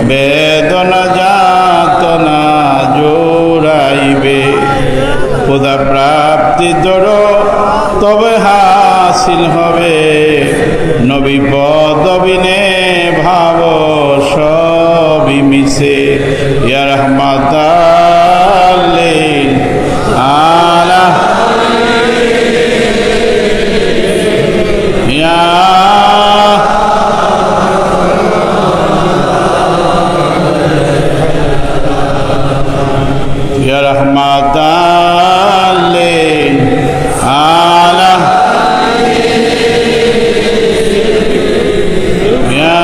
বেদনা যাতনা জোড়াইবে। খোদা প্রাপ্তি ধরো তবে হাসিল হবে, নবী পদবিনে ভাব সবই মিশে। ইয়া রাহমাতাল লিল আলামিন ইয়া ইয়া রাহমাতাল লিল আলামিন ইয়া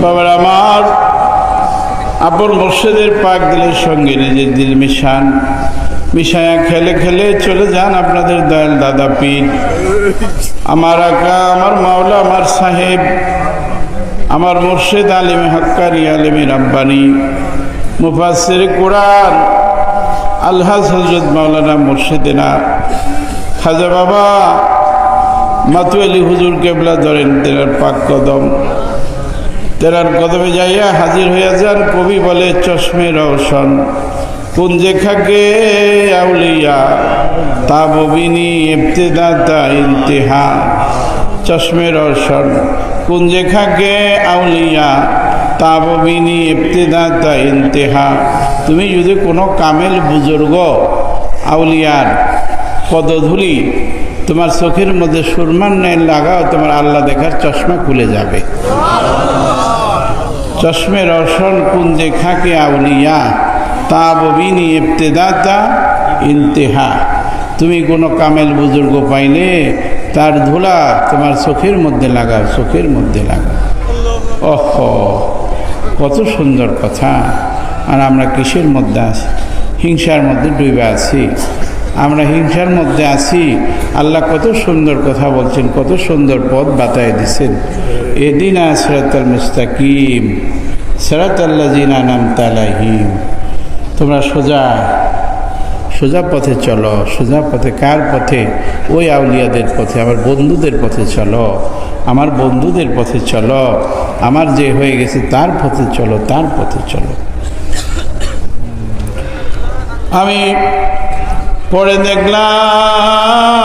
বাবার আমার আপন মুর্শিদের পাক দিলের সঙ্গে নিজের দিল মিশায়া খেলে খেলে চলে যান আপনাদের দয়াল দাদা পীর, আমার আকা, আমার মাওলা, আমার সাহেব, আমার মুর্শিদ আলিমে হক্কানি আলিমে রাব্বানি মুফাসসির কুরআন আলহাজ হযরত মাওলানা মুর্শিদেনা খাজা বাবা মাতোয়ালি হুজুর কেবলা ধরেন তেনার পাক কদম, তেনার কদমে যাইয়া হাজির হইয়া যান। কবি বলে চশমে রওশন কুঞ্জে খাকে আউলিয়া তাববিনী ইবতিদা তা ইন্তিহা। চশমে রওশন কুঞ্জে খাকে আউলিয়া তাববিনী ইবতিদা তা ইন্তিহা। তুমি যদি কোনো কামেল বুজুর্গ আউলিয়ার পদধূলি তোমার চোখের মধ্যে সুরমার ন্যায় লাগাও, তোমার আল্লাহ দেখার চশমা খুলে যাবে। চশমে রওশন কুঞ্জে খাকে আউলিয়া তাববিনী ইবতিদা তা ইন্তিহা। তুমি কোনো কামেল বুজুর্গ পাইলে তার ধুলা তোমার চোখের মধ্যে লাগাও, চোখের মধ্যে লাগাও। ওহ, কত সুন্দর কথা। আর আমরা কিসের মধ্যে আছি? হিংসার মধ্যে ডুবে আছি, আমরা হিংসার মধ্যে আছি। আল্লাহ কত সুন্দর কথা বলছেন, কত সুন্দর পথ বাতায় দিচ্ছেন। এদিনা সিরাতাল মুস্তাকিম সিরাতাল্লাযিনা আনআমতা আলাইহিম। তোমরা সোজা পথে চলো। সোজা পথে কার পথে? ওই আউলিয়াদের পথে, আমার বন্ধুদের পথে চলো, আমার বন্ধুদের পথে চলো, আমার যে হয়ে গেছে তার পথে চলো, তার পথে চলো। আমি পরে দেখলাম